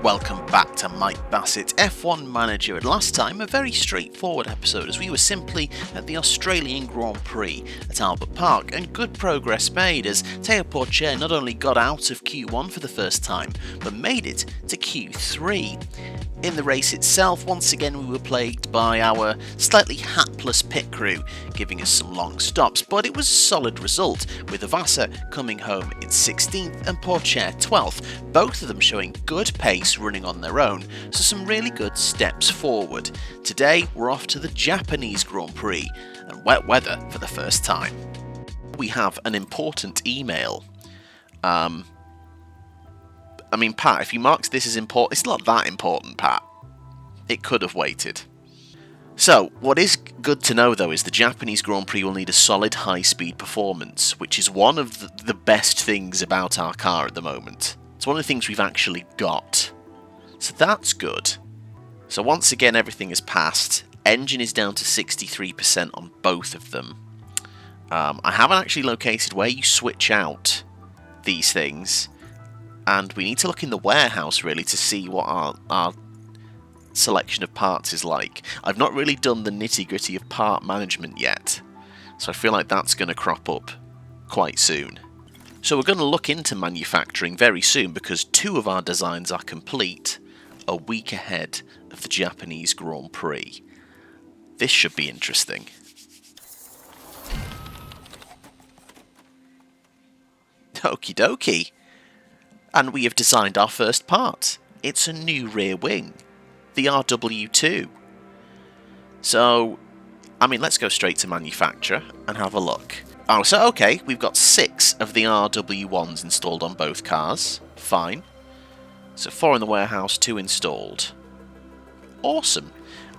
Welcome back to Mike Bassett, F1 Manager, and last time a very straightforward episode as we were simply at the Australian Grand Prix at Albert Park, and good progress made as Théo Pourchaire not only got out of Q1 for the first time, but made it to Q3. In the race itself, once again we were plagued by our slightly hapless pit crew, giving us some long stops, but it was a solid result, with Bassett coming home in 16th and Pourchaire 12th, both of them showing good pace running on their own, so some really good steps forward. Today we're off to the Japanese Grand Prix, and wet weather for the first time. We have an important email. Pat, if you marked this as important, it's not that important, Pat. It could have waited. So, what is good to know, though, is the Japanese Grand Prix will need a solid high-speed performance, which is one of the best things about our car at the moment. It's one of the things we've actually got. So that's good. So once again, everything is passed. Engine is down to 63% on both of them. I haven't actually located where you switch out these things. And we need to look in the warehouse, really, to see what our selection of parts is like. I've not really done the nitty-gritty of part management yet, so I feel like that's going to crop up quite soon. So we're going to look into manufacturing very soon, because two of our designs are complete a week ahead of the Japanese Grand Prix. This should be interesting. Okie dokie. And we have designed our first part. It's a new rear wing, the RW2. So, let's go straight to manufacture and have a look. Oh, so okay, we've got 6 of the RW1s installed on both cars. Fine. So 4 in the warehouse, 2 installed. Awesome.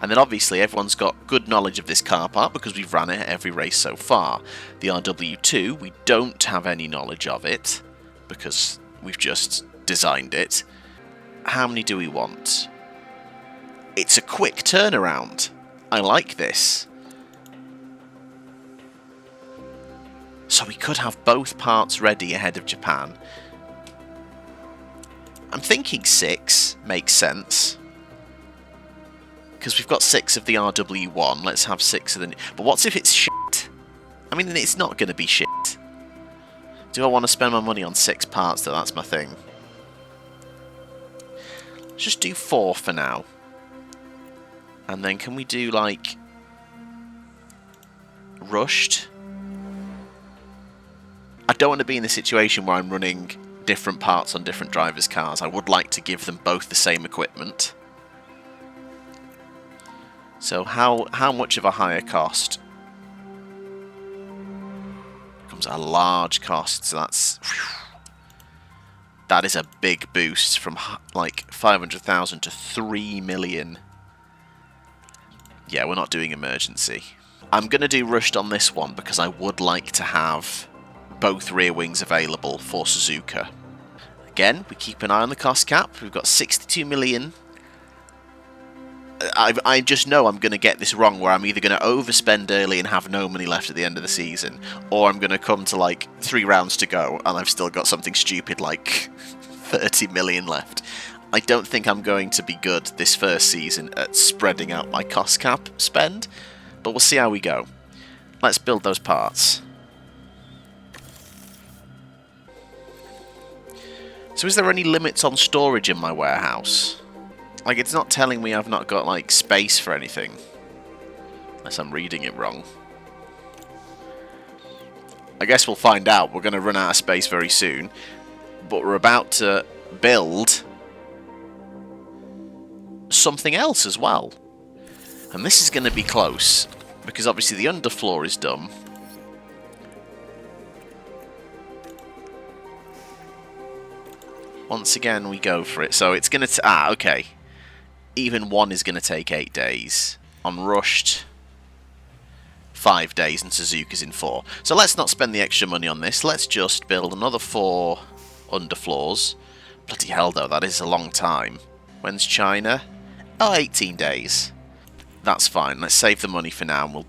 And then obviously everyone's got good knowledge of this car part because we've ran it every race so far. The RW2, we don't have any knowledge of it because we've just designed it. How many do we want? It's a quick turnaround. I like this. So we could have both parts ready ahead of Japan. I'm thinking 6 makes sense. Because we've got 6 of the RW1, let's have 6 of the... But what's if it's shit? It's not going to be shit. Do I want to spend my money on 6 parts though? That's my thing. Let's just do 4 for now. And then can we do, rushed? I don't want to be in the situation where I'm running different parts on different drivers' cars. I would like to give them both the same equipment. So how much of a higher cost? Comes at a large cost, so that is a big boost from 500,000 to 3 million. Yeah, we're not doing emergency. I'm going to do rushed on this one because I would like to have both rear wings available for Suzuka. Again, we keep an eye on the cost cap. We've got 62 million. I just know I'm going to get this wrong, where I'm either going to overspend early and have no money left at the end of the season, or I'm going to come to 3 rounds to go and I've still got something stupid like 30 million left. I don't think I'm going to be good this first season at spreading out my cost cap spend, but we'll see how we go. Let's build those parts. So is there any limits on storage in my warehouse? It's not telling me I've not got, space for anything. Unless I'm reading it wrong. I guess we'll find out. We're going to run out of space very soon. But we're about to build something else as well. And this is going to be close, because obviously the underfloor is done. Once again, we go for it. So it's going to... okay. Even one is going to take 8 days. On rushed, 5 days, and Suzuka's in 4. So let's not spend the extra money on this. Let's just build another 4 underfloors. Bloody hell, though, that is a long time. When's China? Oh, 18 days. That's fine. Let's save the money for now.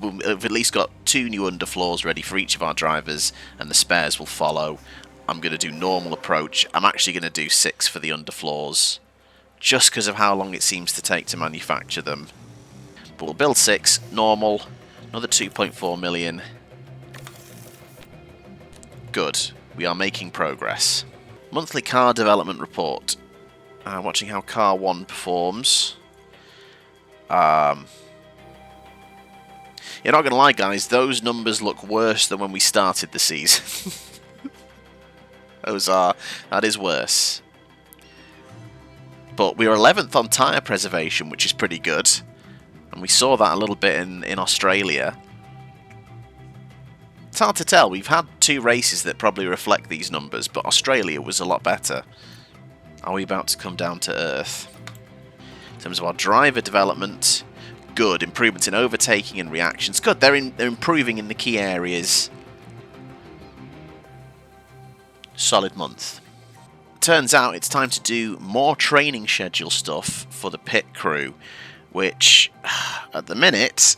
We'll have at least got 2 new underfloors ready for each of our drivers, and the spares will follow. I'm going to do normal approach. I'm actually going to do 6 for the underfloors. just because of how long it seems to take to manufacture them. But we'll build 6, normal, another 2.4 million. Good, we are making progress. Monthly car development report. Watching how car 1 performs. You're not going to lie, guys, those numbers look worse than when we started the season. That is worse. But we were 11th on tyre preservation, which is pretty good. And we saw that a little bit in Australia. It's hard to tell. We've had 2 races that probably reflect these numbers, but Australia was a lot better. Are we about to come down to earth? In terms of our driver development, good. Improvements in overtaking and reactions. Good, they're improving in the key areas. Solid month. Turns out it's time to do more training schedule stuff for the pit crew, which, at the minute,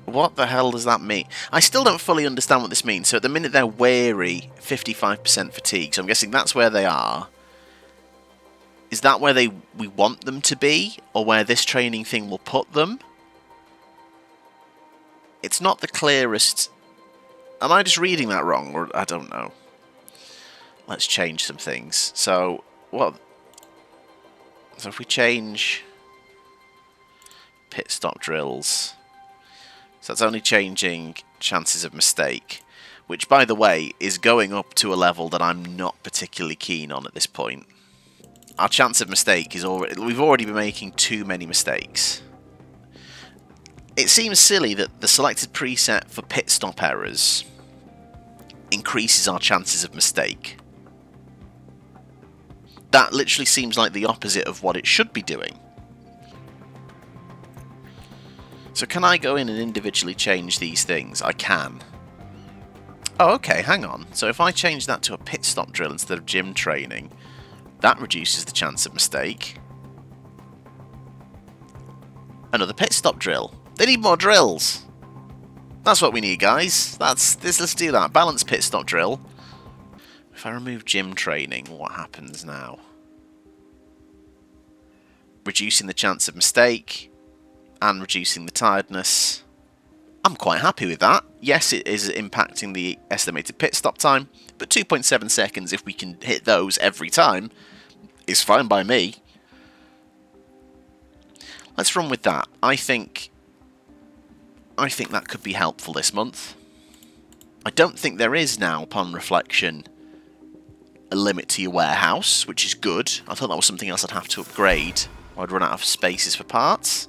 what the hell does that mean? I still don't fully understand what this means. So at the minute they're wary, 55% fatigue, so I'm guessing that's where they are. Is that where we want them to be, or where this training thing will put them? It's not the clearest. Am I just reading that wrong, or I don't know. Let's change some things. So what? So if we change pit stop drills, so that's only changing chances of mistake, which, by the way, is going up to a level that I'm not particularly keen on at this point. Our chance of mistake is already... We've already been making too many mistakes. It seems silly that the selected preset for pit stop errors increases our chances of mistake. That literally seems like the opposite of what it should be doing. So can I go in and individually change these things? I can. Oh, okay, hang on. So if I change that to a pit stop drill instead of gym training, that reduces the chance of mistake. Another pit stop drill. They need more drills. That's what we need, guys. Let's do that. Balanced pit stop drill. If I remove gym training, what happens now? Reducing the chance of mistake and reducing the tiredness. I'm quite happy with that. Yes, it is impacting the estimated pit stop time, but 2.7 seconds, if we can hit those every time, is fine by me. Let's run with that. I think that could be helpful this month. I don't think there is now, upon reflection, a limit to your warehouse, which is good. I thought that was something else I'd have to upgrade, or I'd run out of spaces for parts.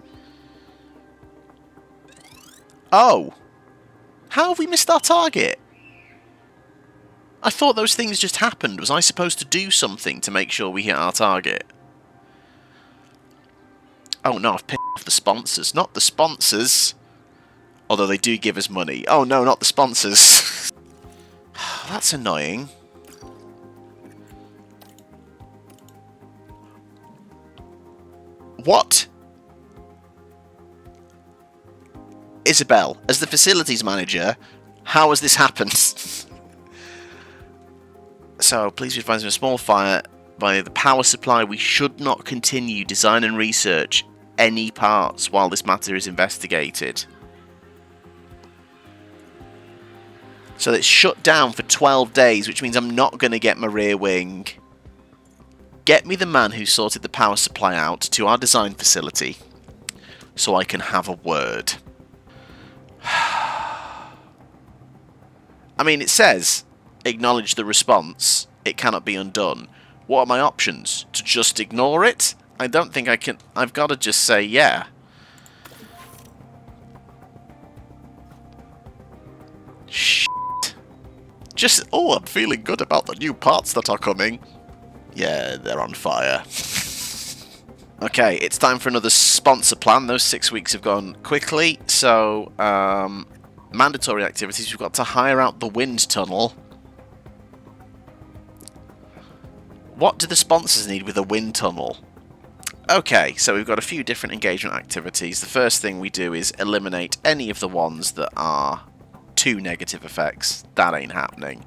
Oh! How have we missed our target? I thought those things just happened. Was I supposed to do something to make sure we hit our target? Oh no, I've pissed off the sponsors. Not the sponsors! Although they do give us money. Oh no, not the sponsors! That's annoying. What? Isabel, as the facilities manager, how has this happened? So, please be advised of a small fire by the power supply. We should not continue design and research any parts while this matter is investigated. So it's shut down for 12 days, which means I'm not going to get my rear wing. Get me the man who sorted the power supply out to our design facility so I can have a word. I mean, it says, acknowledge the response, it cannot be undone. What are my options? To just ignore it? I don't think I can. I've got to just say, yeah. Shit. Just, oh, I'm feeling good about the new parts that are coming. Yeah, they're on fire. Okay, it's time for another sponsor plan. Those 6 weeks have gone quickly. So, mandatory activities. We've got to hire out the wind tunnel. What do the sponsors need with a wind tunnel? Okay, so we've got a few different engagement activities. The first thing we do is eliminate any of the ones that are 2 negative effects. That ain't happening.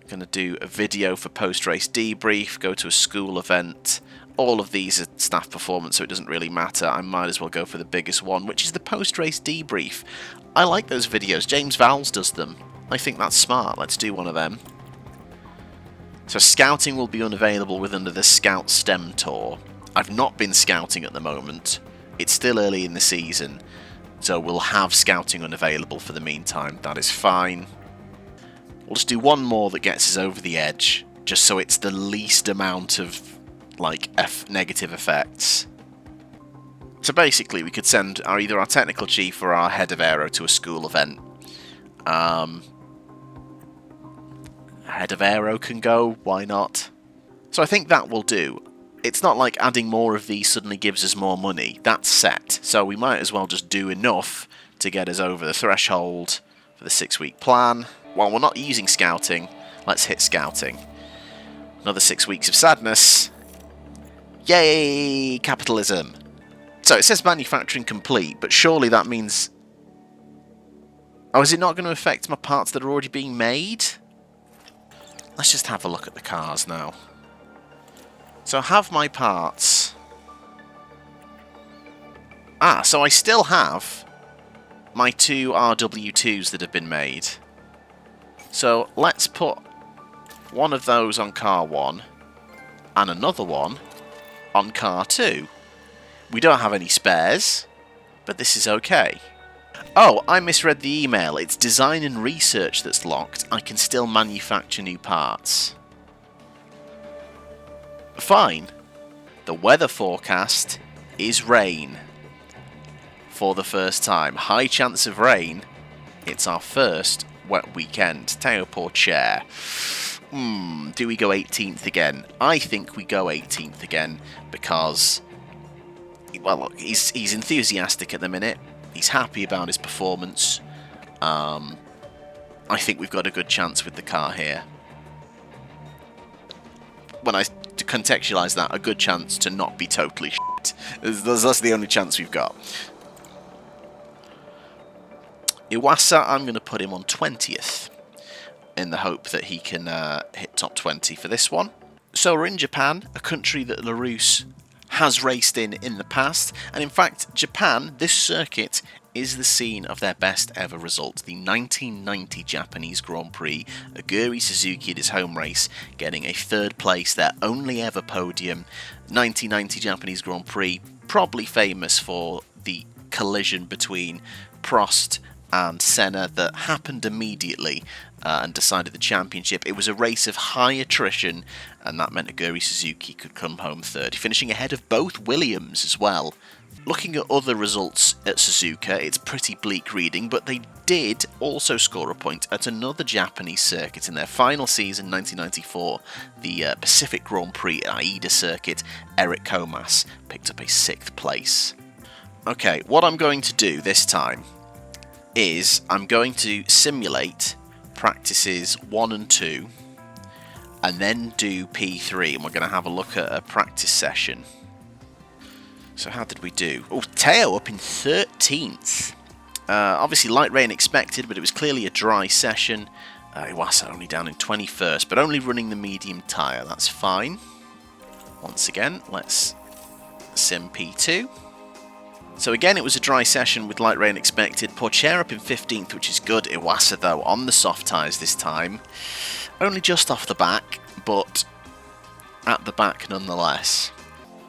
Going to do a video for post-race debrief, go to a school event, all of these are staff performance, so it doesn't really matter. I might as well go for the biggest one, which is the post-race debrief. I like those videos. James Vowles does them. I think that's smart. Let's do one of them. So scouting will be unavailable within the Scout STEM Tour. I've not been scouting at the moment. It's still early in the season, so we'll have scouting unavailable for the meantime. That is fine. We'll just do one more that gets us over the edge, just so it's the least amount of, like, negative effects. So basically, we could send either our technical chief or our head of aero to a school event. Head of aero can go, why not? So I think that will do. It's not like adding more of these suddenly gives us more money. That's set. So we might as well just do enough to get us over the threshold for the 6-week plan. While we're not using scouting, let's hit scouting. Another 6 weeks of sadness. Yay! Capitalism! So it says manufacturing complete, but surely that means... Oh, is it not going to affect my parts that are already being made? Let's just have a look at the cars now. So I have my parts. Ah, so I still have my 2 RW2s that have been made. So let's put one of those on car 1 and another one on car 2. We don't have any spares, but this is okay. Oh, I misread the email. It's design and research that's locked. I can still manufacture new parts. Fine. The weather forecast is rain. For the first time. High chance of rain. It's our first wet weekend. Teo Porcher. Do we go 18th again? I think we go 18th again because, well, look, he's enthusiastic at the minute. He's happy about his performance. I think we've got a good chance with the car here. When I contextualise that, a good chance to not be totally shit. That's the only chance we've got. Iwasa, I'm going to put him on 20th in the hope that he can hit top 20 for this one. So we're in Japan, a country that Larrousse has raced in the past, and in fact Japan, this circuit is the scene of their best ever result, the 1990 Japanese Grand Prix. Aguri Suzuki at his home race, getting a 3rd place, their only ever podium. 1990 Japanese Grand Prix, probably famous for the collision between Prost and Senna that happened immediately and decided the championship. It was a race of high attrition, and that meant Aguri Suzuki could come home 3rd, finishing ahead of both Williams as well. Looking at other results at Suzuka, it's pretty bleak reading, but they did also score a point at another Japanese circuit in their final season, 1994, the Pacific Grand Prix at Aida circuit. Eric Comas picked up a 6th place. Okay, what I'm going to do this time is I'm going to simulate practices 1 and 2 and then do P3, and we're going to have a look at a practice session. So how did we do? Oh, Teo up in 13th. Obviously light rain expected, but it was clearly a dry session. Iwasa only down in 21st, but only running the medium tyre, that's fine. Once again, let's sim P2. So again, it was a dry session with light rain expected. Porcher up in 15th, which is good. Iwasa, though, on the soft tyres this time. Only just off the back, but at the back nonetheless.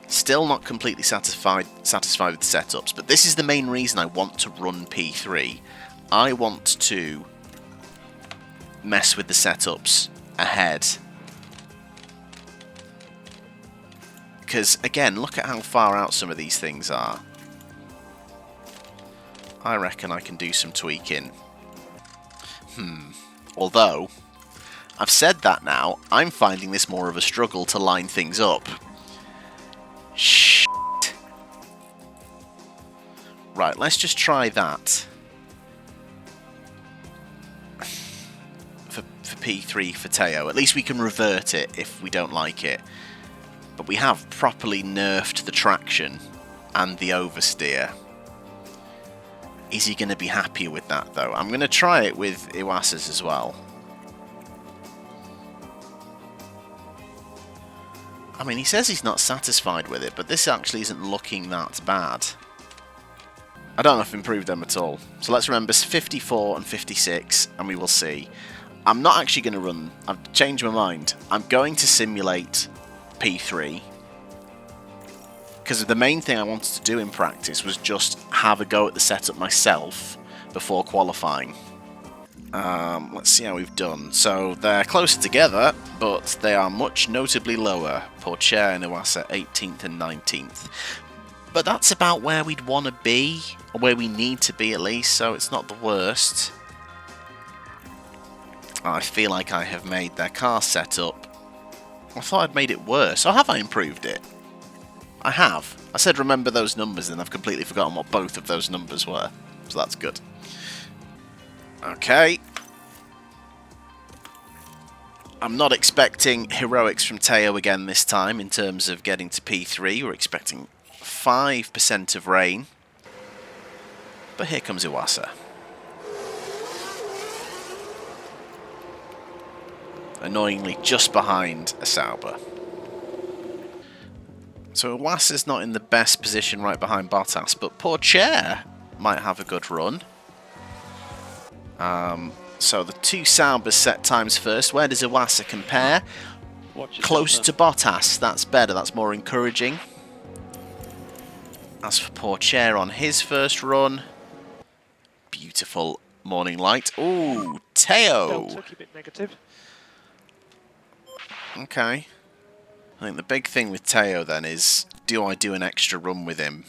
Still not completely satisfied with the setups, but this is the main reason I want to run P3. I want to mess with the setups ahead. Because, again, look at how far out some of these things are. I reckon I can do some tweaking. Although, I've said that now, I'm finding this more of a struggle to line things up. Shit. Right, let's just try that. For P3 for Teo. At least we can revert it if we don't like it. But we have properly nerfed the traction and the oversteer. Is he going to be happier with that, though? I'm going to try it with Iwasa's as well. I mean, he says he's not satisfied with it, but this actually isn't looking that bad. I don't know if I've improved them at all. So let's remember 54 and 56, and we will see. I'm not actually going to run... I've changed my mind. I'm going to simulate P3. Because the main thing I wanted to do in practice was just have a go at the setup myself before qualifying. Let's see how we've done. So they're closer together, but they are much notably lower. Pourchaire and Iwasa 18th and 19th. But that's about where we'd want to be, or where we need to be at least, so it's not the worst. I feel like I have made their car setup. I thought I'd made it worse. Or have I improved it? I have. I said remember those numbers, and I've completely forgotten what both of those numbers were. So that's good. Okay. I'm not expecting heroics from Teo again this time in terms of getting to P3. We're expecting 5% of rain. But here comes Iwasa. Annoyingly just behind a Sauber. So Iwasa's not in the best position right behind Bottas, but Pourchaire might have a good run. So the two Saubers set times first. Where does Iwasa compare? Closer to Bottas. That's better. That's more encouraging. As for Pourchaire on his first run, beautiful morning light. Ooh, Teo. Keep it negative. Okay. I think the big thing with Teo then is, do I do an extra run with him?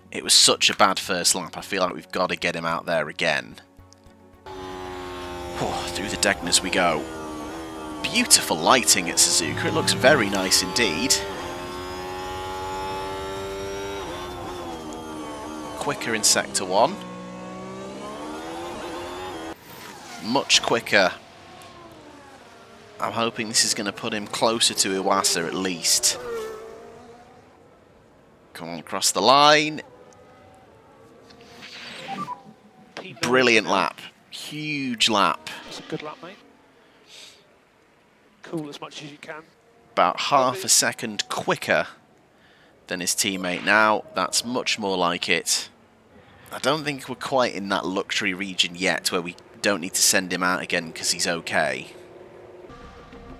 It was such a bad first lap. I feel like we've got to get him out there again. Through the Degners we go. Beautiful lighting at Suzuka. It looks very nice indeed. Quicker in Sector 1. Much quicker. I'm hoping this is going to put him closer to Iwasa at least. Come on, across the line. Brilliant lap. Huge lap. That's a good lap, mate. Cool as much as you can. About half a second quicker than his teammate now. That's much more like it. I don't think we're quite in that luxury region yet where we don't need to send him out again because he's okay.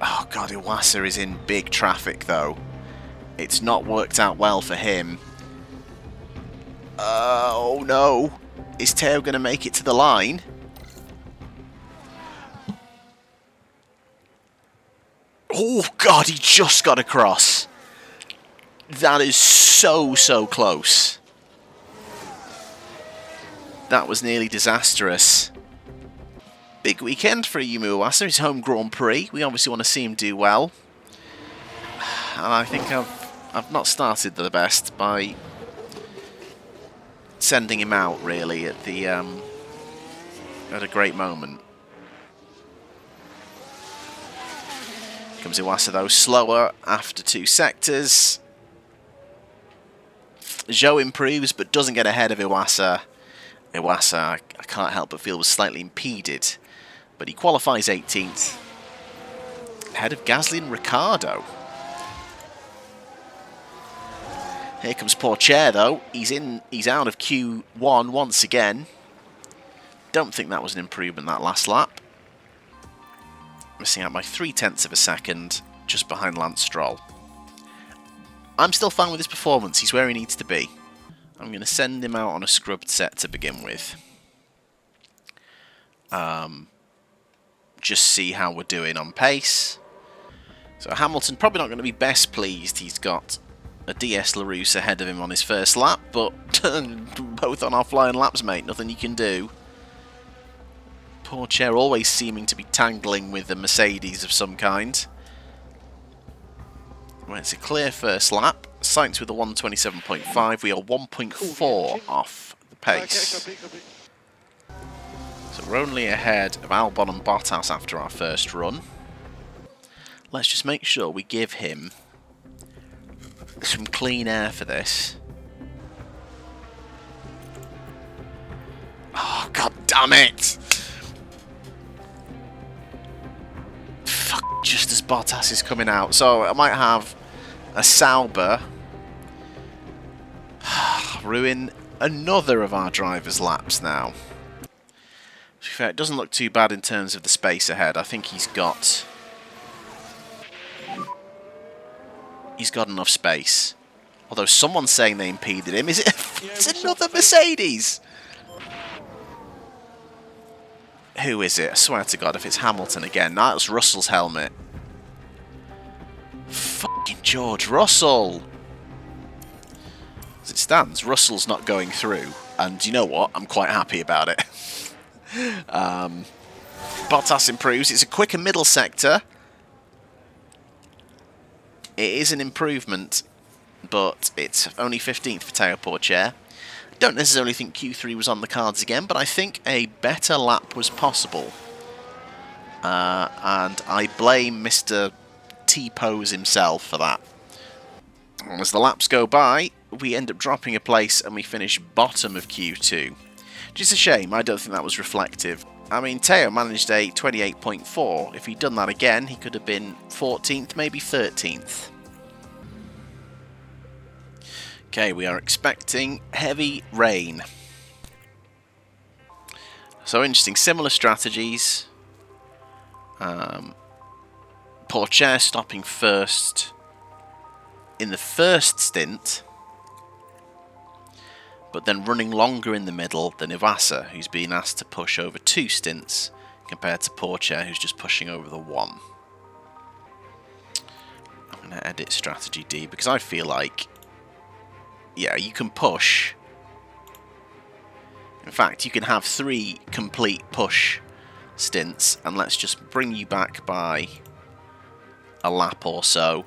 Oh god, Iwasa is in big traffic though. It's not worked out well for him. Oh no. Is Teo going to make it to the line? Oh god, he just got across. That is so close. That was nearly disastrous. Big weekend for Ayumu Iwasa, his home Grand Prix. We obviously want to see him do well. And I think I've not started the best by sending him out really at the at a great moment. Comes Iwasa though, slower after two sectors. Zhou improves but doesn't get ahead of Iwasa. Iwasa, I can't help but feel, was slightly impeded. But he qualifies 18th. Ahead of Gasly and Ricciardo. Here comes Pourchaire though. He's out of Q1 once again. Don't think that was an improvement that last lap. Missing out by 0.3 of a second, just behind Lance Stroll. I'm still fine with his performance. He's where he needs to be. I'm going to send him out on a scrubbed set to begin with. Just see how we're doing on pace. So Hamilton probably not going to be best pleased. He's got a DS Larrousse ahead of him on his first lap, but both on our flying laps, mate. Nothing you can do. Pourchaire always seeming to be tangling with a Mercedes of some kind. Well, it's a clear first lap. Sainz with a 127.5. We are 1.4 off the pace. So we're only ahead of Albon and Bottas after our first run. Let's just make sure we give him some clean air for this. Oh, god damn it! Fuck, just as Bottas is coming out. So I might have a Sauber ruin another of our drivers' laps now. To be fair, it doesn't look too bad in terms of the space ahead. I think he's got enough space. Although someone's saying they impeded him. Is it? It's another Mercedes. Who is it? I swear to God, if it's Hamilton again. No, that's Russell's helmet. Fucking George Russell. As it stands, Russell's not going through. And you know what? I'm quite happy about it. Bottas improves. It's a quicker middle sector. It is an improvement, but it's only 15th for Teo Porcher. Don't necessarily think Q3 was on the cards again, but I think a better lap was possible. And I blame Mr. T-Pose himself for that. And as the laps go by, we end up dropping a place and we finish bottom of Q2. Which is a shame. I don't think that was reflective. I mean, Teo managed a 28.4. If he'd done that again, he could have been 14th, maybe 13th. Okay, we are expecting heavy rain. So interesting, similar strategies. Porcher stopping first in the first stint, but then running longer in the middle than Ivasa, who's been asked to push over 2 stints, compared to Porcher, who's just pushing over the 1. I'm going to edit strategy D, because I feel like, yeah, you can push. In fact, you can have 3 complete push stints, and let's just bring you back by a lap or so,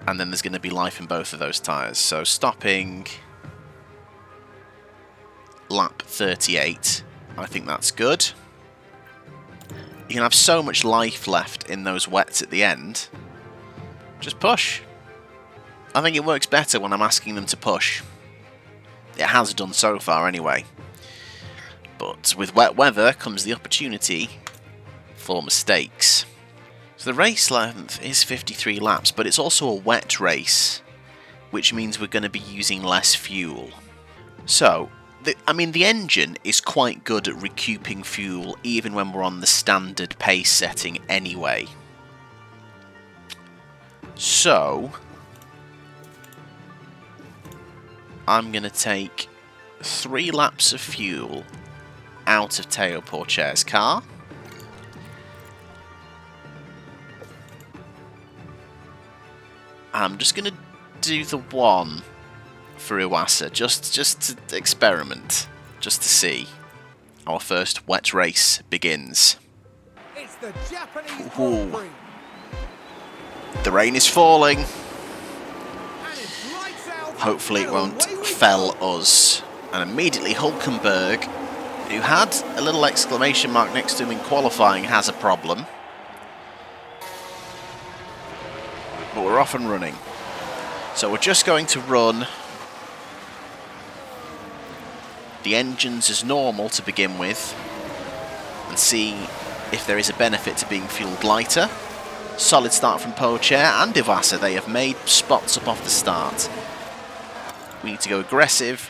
and then there's going to be life in both of those tyres. So stopping lap 38, I think that's good. You can have so much life left in those wets at the end. Just push. I think it works better when I'm asking them to push. It has done so far anyway. But with wet weather comes the opportunity for mistakes. So the race length is 53 laps, but it's also a wet race, which means we're going to be using less fuel. So, the engine is quite good at recouping fuel even when we're on the standard pace setting anyway. So, I'm going to take 3 laps of fuel out of Teo Porcher's car. I'm just going to do the 1 for Iwasa, just to experiment, just to see. Our first wet race begins. It's the Japanese Grand Prix. The rain is falling. And it's lights out. Hopefully it won't fell us. And immediately Hulkenberg, who had a little exclamation mark next to him in qualifying, has a problem. But we're off and running. So we're just going to run the engines as normal to begin with and see if there is a benefit to being fueled lighter. Solid start from Porcher and Ivasa. They have made spots up off the start. We need to go aggressive.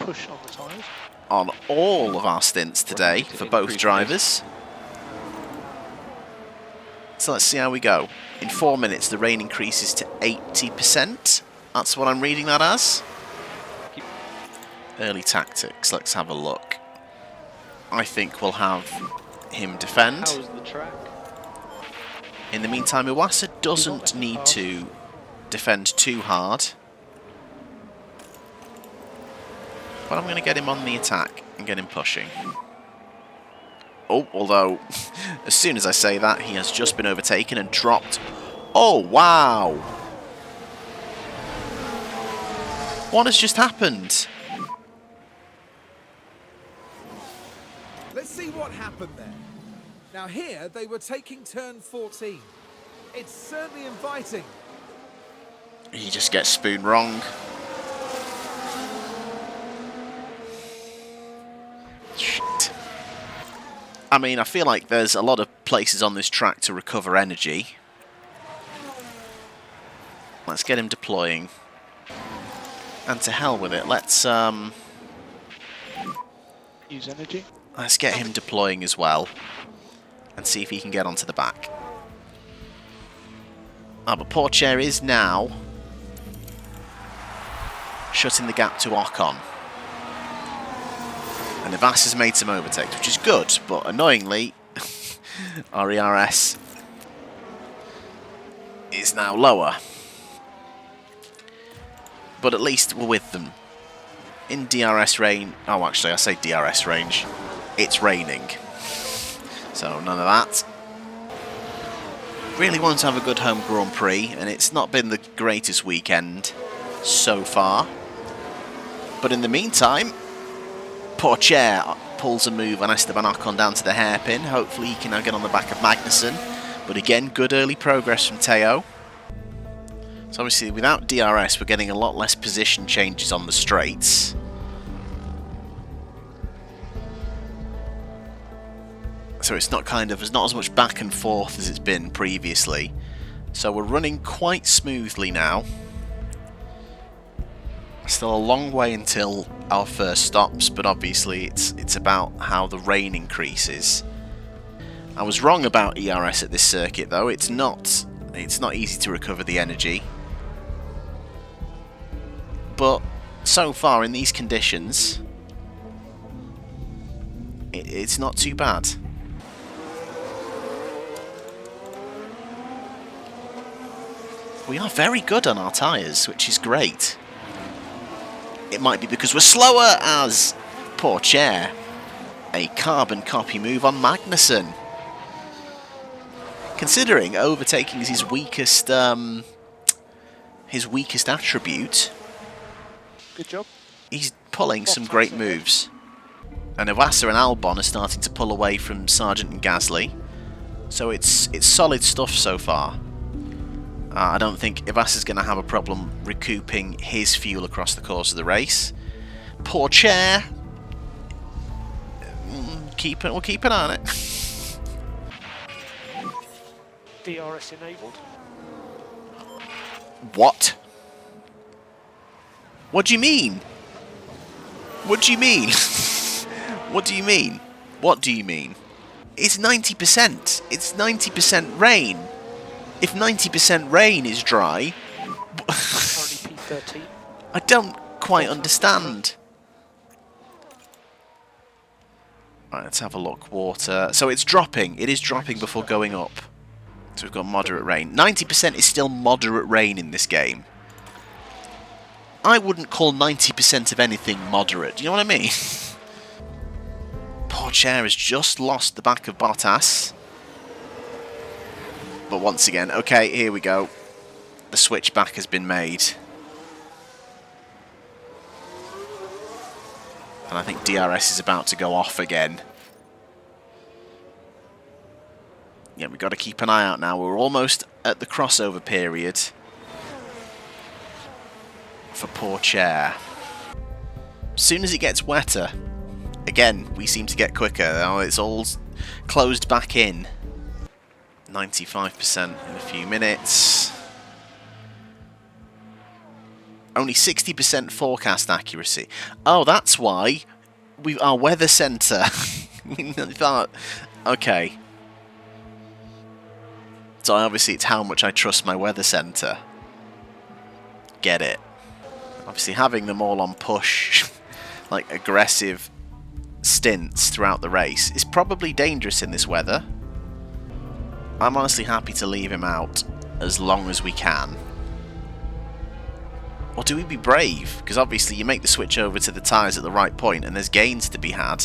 Push on the tyres. On all of our stints today for both drivers. So let's see how we go. In 4 minutes, the rain increases to 80%. That's what I'm reading that as. Early tactics. Let's have a look. I think we'll have him defend. How's the track? In the meantime, Iwasa doesn't need to defend too hard. But I'm going to get him on the attack and get him pushing. Oh, although, as soon as I say that, he has just been overtaken and dropped. Oh, wow! What has just happened? Let's see what happened there. Now here, they were taking turn 14. It's certainly inviting. He just gets spoon wrong. Shit. I mean, I feel like there's a lot of places on this track to recover energy. Let's get him deploying. And to hell with it, let's Use energy. let's get him deploying as well. And see if he can get onto the back. Oh, but Pourchaire is now shutting the gap to Ocon. And Navas has made some overtakes, which is good, but annoyingly, our ERS is now lower. But at least we're with them. In DRS range... Oh, actually, I say DRS range. It's raining. So, none of that. Really want to have a good home Grand Prix, and it's not been the greatest weekend so far. But in the meantime, Pourchaire pulls a move on Esteban Ocon down to the hairpin. Hopefully he can now get on the back of Magnussen. But again, good early progress from Teo. So obviously without DRS we're getting a lot less position changes on the straights. So it's not there's not as much back and forth as it's been previously. So we're running quite smoothly now. Still a long way until our first stops, but obviously it's about how the rain increases. I was wrong about ERS at this circuit though. It's not easy to recover the energy. But so far in these conditions, it's not too bad. We are very good on our tyres, which is great. It might be because we're slower as Pourchaire. A carbon copy move on Magnussen. Considering overtaking is his weakest attribute. Good job. He's pulling some great moves. And Iwasa and Albon are starting to pull away from Sargent and Gasly. So it's solid stuff so far. I don't think Iwasa's going to have a problem recouping his fuel across the course of the race. Pourchaire. We'll keep an eye on it. DRS enabled. What? What do you mean? What do you mean? What do you mean? What do you mean? It's 90%. It's 90% rain. If 90% rain is dry... Currently P13. I don't quite understand. Right, let's have a look. Water. So it's dropping. It is dropping before going up. So we've got moderate rain. 90% is still moderate rain in this game. I wouldn't call 90% of anything moderate. Do you know what I mean? Pourchaire has just lost the back of Bottas. But once again, okay, here we go. The switch back has been made. And I think DRS is about to go off again. Yeah, we've got to keep an eye out now. We're almost at the crossover period for Pourchaire. As soon as it gets wetter, again, we seem to get quicker. Now it's all closed back in. 95% in a few minutes. Only 60% forecast accuracy. Oh, that's why our weather centre. We thought, okay. So obviously it's how much I trust my weather centre. Get it. Obviously having them all on push, like aggressive stints throughout the race is probably dangerous in this weather. I'm honestly happy to leave him out as long as we can. Or do we be brave? Because obviously you make the switch over to the tyres at the right point and there's gains to be had.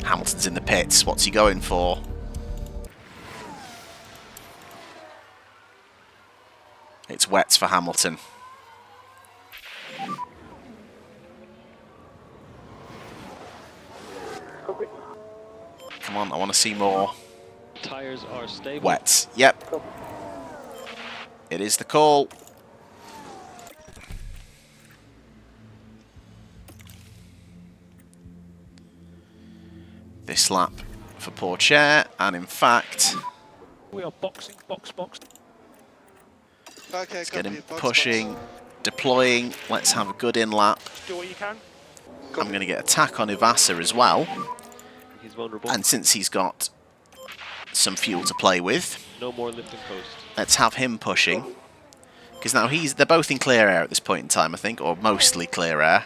Hamilton's in the pits. What's he going for? It's wets for Hamilton. Come on, I want to see more. Tires are stable. Wets. Yep. It is the call. nice lap for Pourchaire, and in fact, We are boxing, box. Okay, let's get him copy, box, pushing, box. deploying. Let's have a good in lap. Do what you can. I'm going to get attack on Ivasa as well, He's vulnerable. and since he's got some fuel to play with, No more lifting coast. let's have him pushing. Because now they're both in clear air at this point in time, I think, or mostly clear air.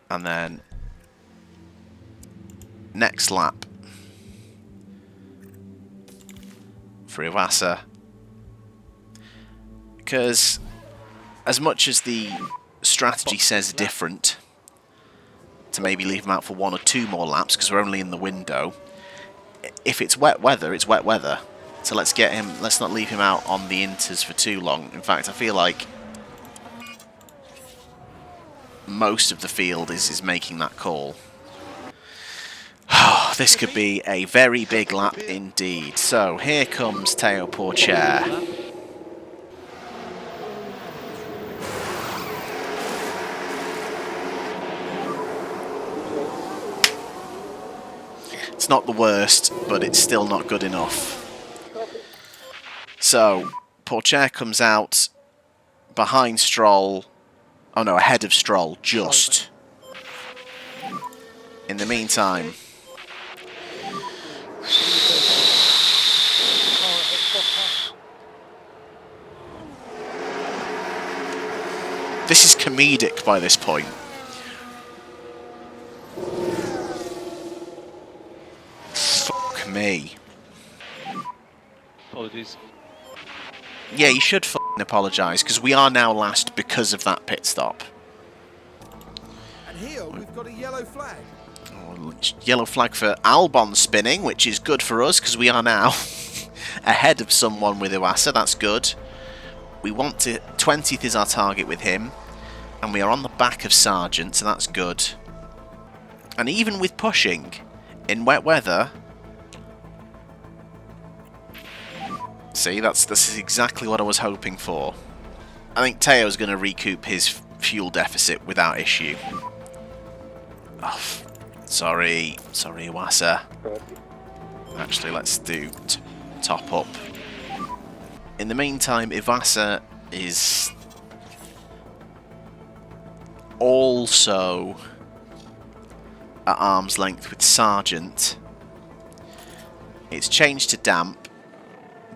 And then next lap for Ivasa. Because as much as the strategy says different, to maybe leave him out for 1 or 2 more laps because we're only in the window, if it's wet weather, it's wet weather. So let's get him, let's not leave him out on the inters for too long. In fact, I feel like most of the field is making that call. This could be a very big lap indeed. So here comes Théo Pourchaire. It's not the worst, but it's still not good enough. So, Pourchaire comes out behind Stroll. Oh no, ahead of Stroll, just. In the meantime, this is comedic by this point. Fuck me. Apologies. Yeah, you should f***ing apologise, because we are now last because of that pit stop. And here we've got a yellow flag. Oh, yellow flag for Albon spinning, which is good for us, because we are now ahead of someone with Iwasa. That's good. We want to... 20th is our target with him, and we are on the back of Sargent, so that's good. And even with pushing, in wet weather... See, this is exactly what I was hoping for. I think Teo's going to recoup his fuel deficit without issue. Oh, sorry, Iwasa. Actually, let's do top up. In the meantime, Iwasa is also at arm's length with Sargent. It's changed to damp,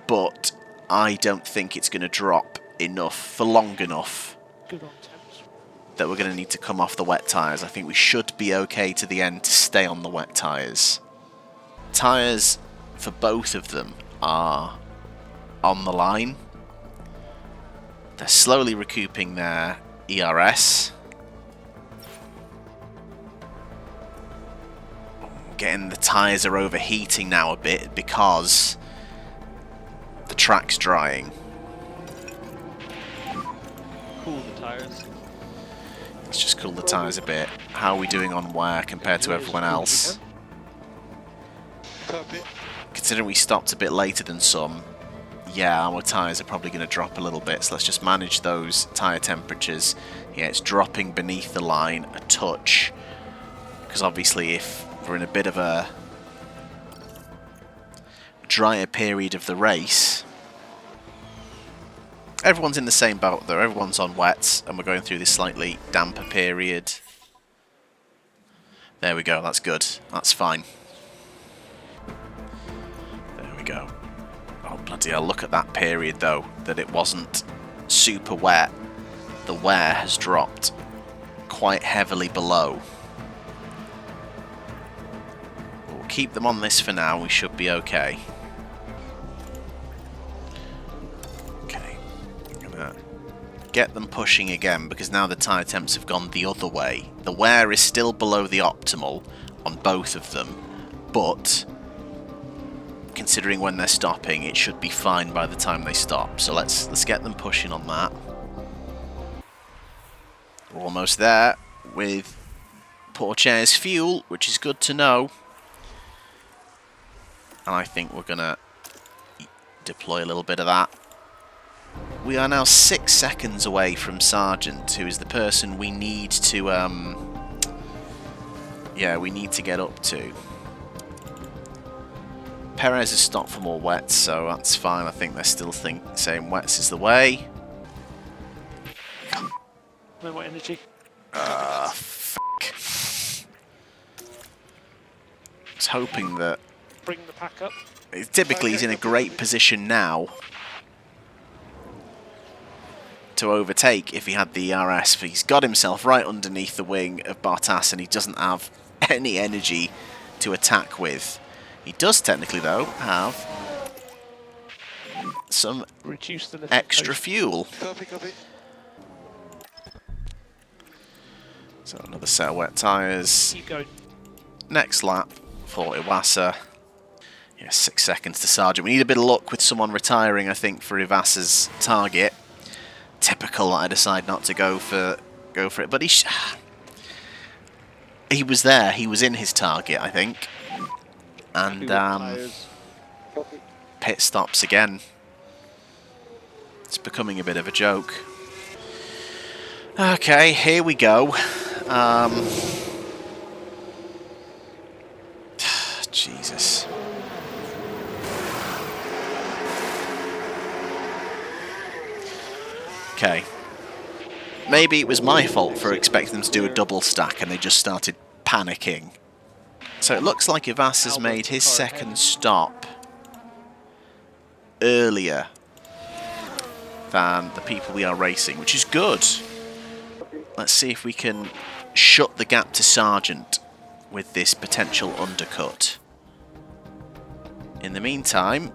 but I don't think it's going to drop enough for long enough Good on temps. that we're going to need to come off the wet tyres. I think we should be okay to the end to stay on the wet tyres. Tyres for both of them are on the line. They're slowly recouping their ERS. Getting the tyres are overheating now a bit because the track's drying. Cool the tires. Let's just cool the tyres a bit. How are we doing on wear compared to everyone else? Copy. Considering we stopped a bit later than some, yeah, our tyres are probably going to drop a little bit, so let's just manage those tyre temperatures. Yeah, it's dropping beneath the line a touch, because obviously if we're in a bit of a drier period of the race, everyone's in the same boat though, everyone's on wets, and we're going through this slightly damper period. There we go, that's good, that's fine. There we go. Oh bloody hell, look at that period though, that it wasn't super wet. The wear has dropped quite heavily below. We'll keep them on this for now, we should be okay. Okay, I'm gonna get them pushing again because now the tyre temps have gone the other way. The wear is still below the optimal on both of them, but considering when they're stopping, it should be fine by the time they stop. So let's get them pushing on that. We're almost there with Pourchaire's fuel, which is good to know. And I think we're gonna deploy a little bit of that. We are now 6 seconds away from Sargent, who is the person we need to Yeah, we need to get up to. Perez has stopped for more wets, so that's fine. I think they're still saying wets is the way. No more energy. Fuck. I was hoping that... Bring the pack up. Typically, he's in a great position now to overtake if he had the ERS, but he's got himself right underneath the wing of Bottas and he doesn't have any energy to attack with. He does technically, though, have some Reduce the extra fuel. Copy, copy. So another set of wet tyres. Keep going. Next lap for Iwasa. Yeah, 6 seconds to Sargent. We need a bit of luck with someone retiring, I think, for Iwasa's target. Typical that I decide not to go for it, but he was there. He was in his target, I think. And pit stops again. It's becoming a bit of a joke. Okay, here we go. Jesus. Okay. Maybe it was my fault for expecting them to do a double stack and they just started panicking. So it looks like Ivas has made his second stop earlier than the people we are racing, which is good. Let's see if we can shut the gap to Sargent with this potential undercut. In the meantime,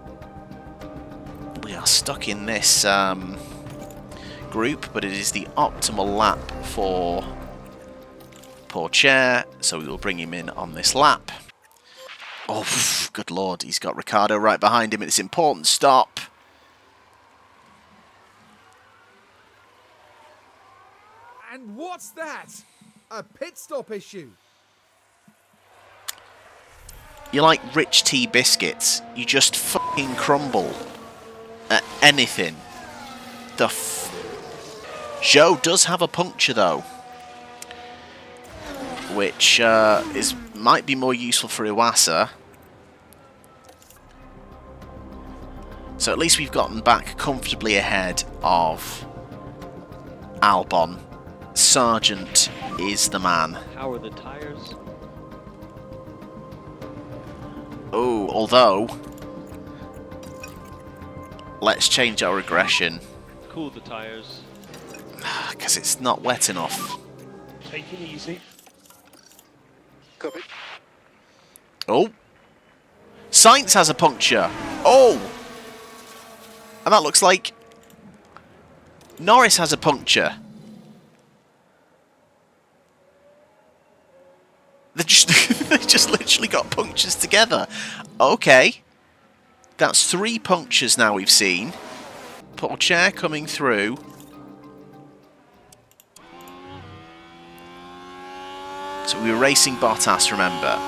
we are stuck in this group, but it is the optimal lap for Pourchaire, so we will bring him in on this lap. Oh, good lord, he's got Ricciardo right behind him at this important stop. And what's that? A pit stop issue. You're like rich tea biscuits. You just fucking crumble at anything. Joe does have a puncture though, which might be more useful for Iwasa. So at least we've gotten back comfortably ahead of Albon. Sargent is the man. How are the tyres? Oh, although, let's change our aggression. Cool the tyres. Because it's not wet enough. Take it easy. Copy. Oh! Sainz has a puncture! Oh! And that looks like Norris has a puncture. They just literally got punctures together. Okay. That's 3 punctures now we've seen. Pourchaire coming through. So we were racing Bottas, remember.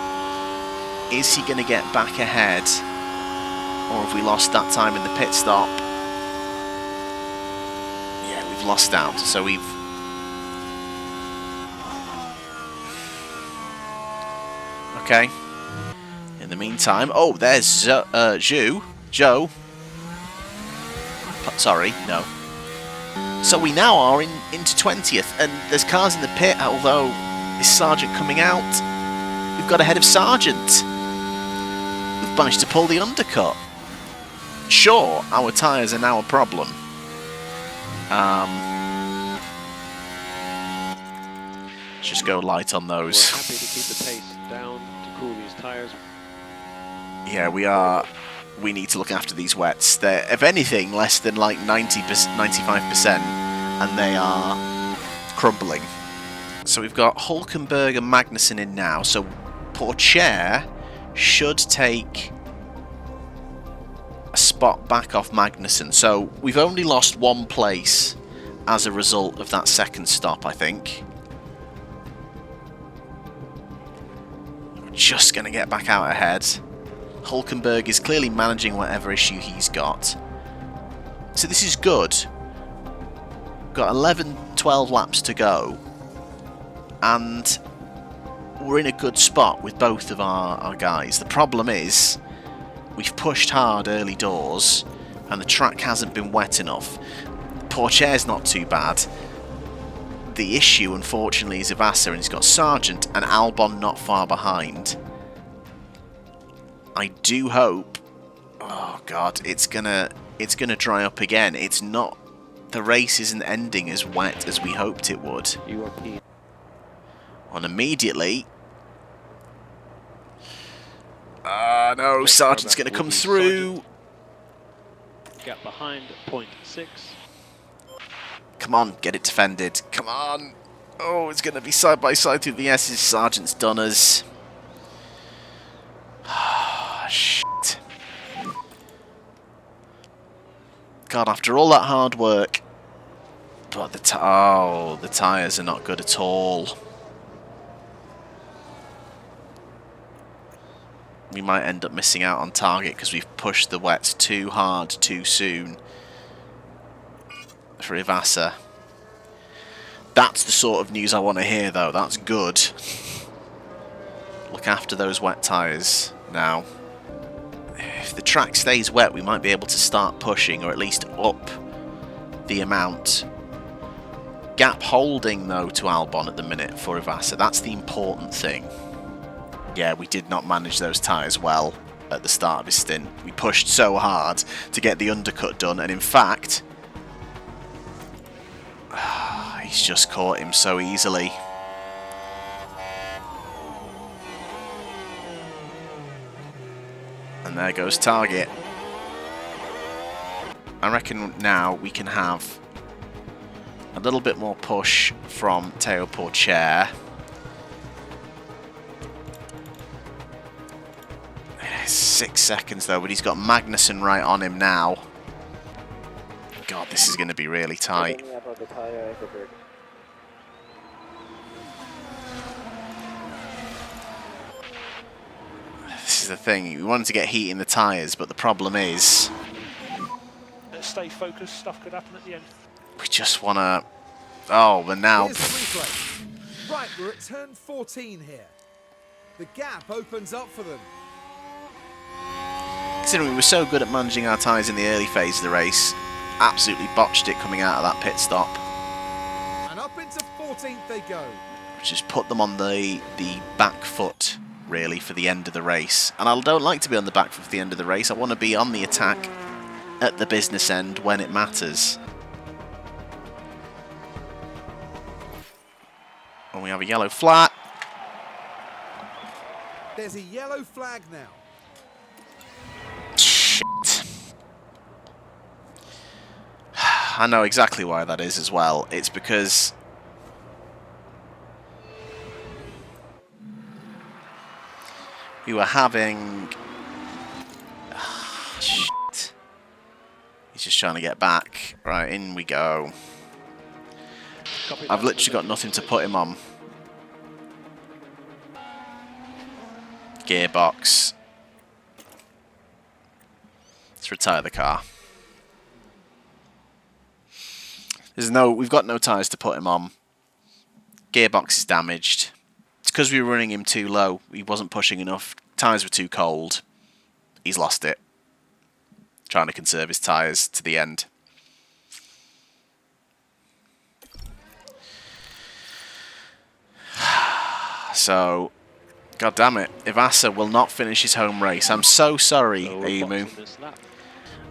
Is he going to get back ahead? Or have we lost that time in the pit stop? Yeah, we've lost out. So we've... Okay. In the meantime... Oh, there's Joe. Sorry, no. So we now are into 20th. And there's cars in the pit, although... Is Sargent coming out? We've got ahead of Sargent. We've managed to pull the undercut. Sure, our tyres are now a problem. Let's just go light on those. We're happy to keep the pace down to cool these tyres. Yeah, we are. We need to look after these wets. They're, if anything, less than like 95%, and they are crumbling. So we've got Hülkenberg and Magnussen in now, so Pourchaire should take a spot back off Magnussen. So we've only lost 1 place as a result of that second stop, I think. We're just going to get back out ahead. Hülkenberg is clearly managing whatever issue he's got. So this is good. Got 11, 12 laps to go. And we're in a good spot with both of our guys. The problem is we've pushed hard early doors and the track hasn't been wet enough. Pourchaire's not too bad. The issue, unfortunately, is Ivasa, and he's got Sargent and Albon not far behind. I do hope... Oh god, it's gonna dry up again. It's not... The race isn't ending as wet as we hoped it would. You are P. And immediately... no, Sargent's going to come through. Gap behind, 0.6. Come on, get it defended. Come on. Oh, it's going to be side by side through the S's. Sargent's done us. Shit. God, after all that hard work. But the tyres are not good at all. We might end up missing out on target because we've pushed the wets too hard too soon for Ivasa. That's the sort of news I want to hear, though. That's good. Look after those wet tyres now. If the track stays wet, we might be able to start pushing, or at least up the amount. Gap holding, though, to Albon at the minute for Ivasa. That's the important thing. Yeah, we did not manage those tyres well at the start of his stint. We pushed so hard to get the undercut done, and in fact, he's just caught him so easily. And there goes target. I reckon now we can have a little bit more push from Teo Pourchaire. 6 seconds though, but he's got Magnussen right on him now. God, this is going to be really tight. This is the thing, we wanted to get heat in the tyres, but the problem is... Stay focused, stuff could happen at the end. We just want to... Oh, but now... Here's the replay. Right, we're at turn 14 here. The gap opens up for them. Considering we were so good at managing our tyres in the early phase of the race, absolutely botched it coming out of that pit stop. And up into 14th they go. Which has put them on the back foot, really, for the end of the race. And I don't like to be on the back foot for the end of the race. I want to be on the attack at the business end when it matters. And we have a yellow flag. There's a yellow flag now. Shit. I know exactly why that is as well. It's because we were having... Shit. He's just trying to get back. Right, in we go. I've literally got nothing to put him on. Gearbox. Let's retire the car. We've got no tyres to put him on. Gearbox is damaged. It's because we were running him too low. He wasn't pushing enough. Tyres were too cold. He's lost it. Trying to conserve his tyres to the end. So, god damn it, Ivasa will not finish his home race. I'm so sorry, Aimu.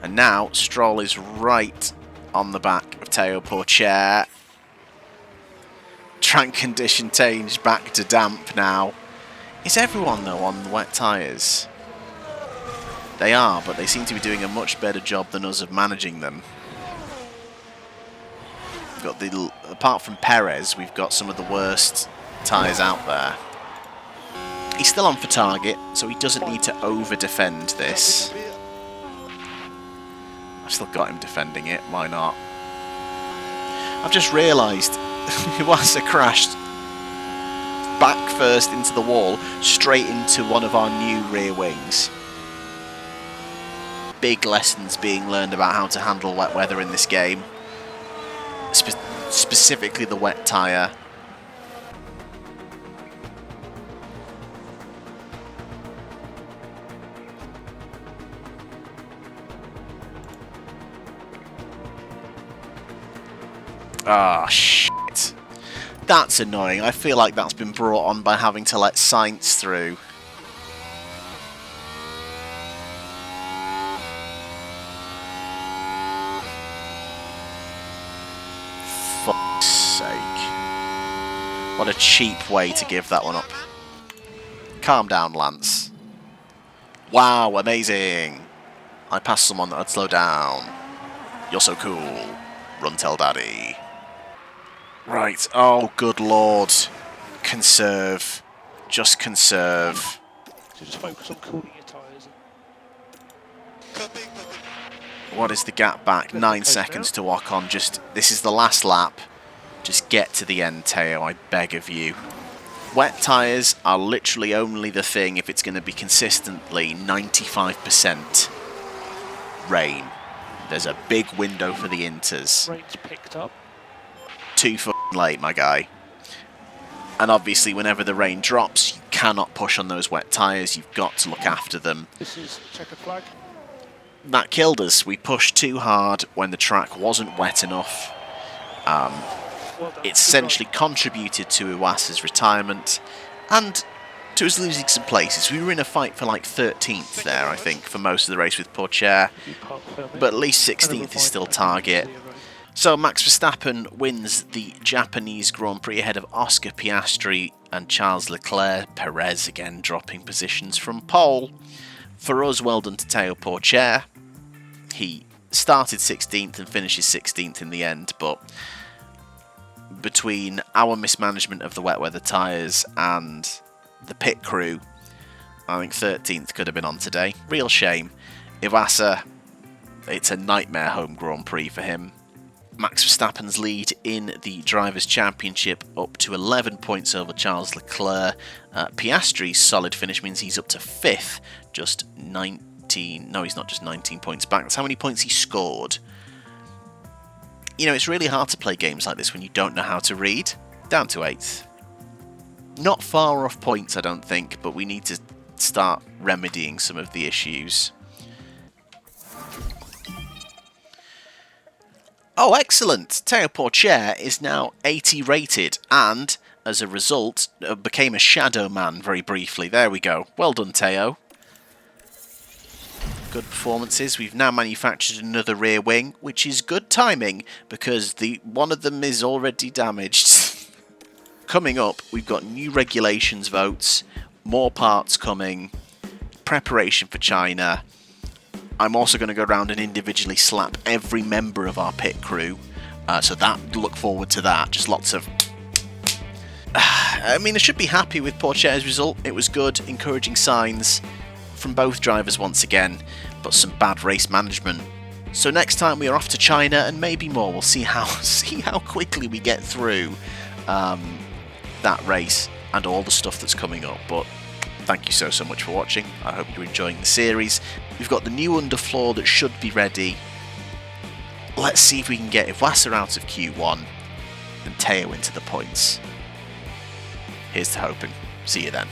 And now Stroll is right on the back of Teo Pourchaire. Track condition changed back to damp now. Is everyone though on wet tyres? They are, but they seem to be doing a much better job than us of managing them. We've got apart from Perez, we've got some of the worst tyres out there. He's still on for target, so he doesn't need to over-defend this. I've still got him defending it, why not? I've just realised, Ivasa crashed back first into the wall, straight into one of our new rear wings. Big lessons being learned about how to handle wet weather in this game. Specifically the wet tyre. Ah, shit. That's annoying. I feel like that's been brought on by having to let Sainz through. Fuck's sake. What a cheap way to give that one up. Calm down, Lance. Wow, amazing. I passed someone that would slow down. You're so cool. Run tell daddy. Right, oh good lord. Conserve. Just conserve. So just focus on cooling your tyres. What is the gap back? 9 seconds to walk on. Just, this is the last lap. Just get to the end, Teo, I beg of you. Wet tyres are literally only the thing if it's going to be consistently 95% rain. There's a big window for the inters. Rain's picked up. Too f***ing late, my guy. And obviously, whenever the rain drops, you cannot push on those wet tyres. You've got to look after them. This is checkered flag. That killed us. We pushed too hard when the track wasn't wet enough. Well done. It essentially contributed to Iwasa's retirement and to us losing some places. We were in a fight for like 13th there, I think, for most of the race with Pourchaire. But at least 16th is still target. So Max Verstappen wins the Japanese Grand Prix ahead of Oscar Piastri and Charles Leclerc. Perez again dropping positions from pole. For us, well done to Teo Pourchaire. He started 16th and finishes 16th in the end, but between our mismanagement of the wet weather tyres and the pit crew, I think 13th could have been on today. Real shame. Iwasa, it's a nightmare home Grand Prix for him. Max Verstappen's lead in the Drivers' Championship up to 11 points over Charles Leclerc. Piastri's solid finish means he's up to 5th, just 19... No, he's not just 19 points back. That's how many points he scored. You know, it's really hard to play games like this when you don't know how to read. Down to 8th. Not far off points, I don't think, but we need to start remedying some of the issues. Oh, excellent! Teo Pourchaire is now 80 rated and, as a result, became a shadow man very briefly. There we go. Well done, Teo. Good performances. We've now manufactured another rear wing, which is good timing because one of them is already damaged. Coming up, we've got new regulations votes, more parts coming, preparation for China. I'm also going to go around and individually slap every member of our pit crew, so look forward to that. Just lots of... I mean, I should be happy with Pourchaire's result. It was good, encouraging signs from both drivers once again, but some bad race management. So next time we are off to China and maybe more. We'll see how quickly we get through that race and all the stuff that's coming up. But thank you so much for watching. I hope you're enjoying the series. We've got the new underfloor that should be ready. Let's see if we can get Iwasa out of Q1 and Teo into the points. Here's to hoping. See you then.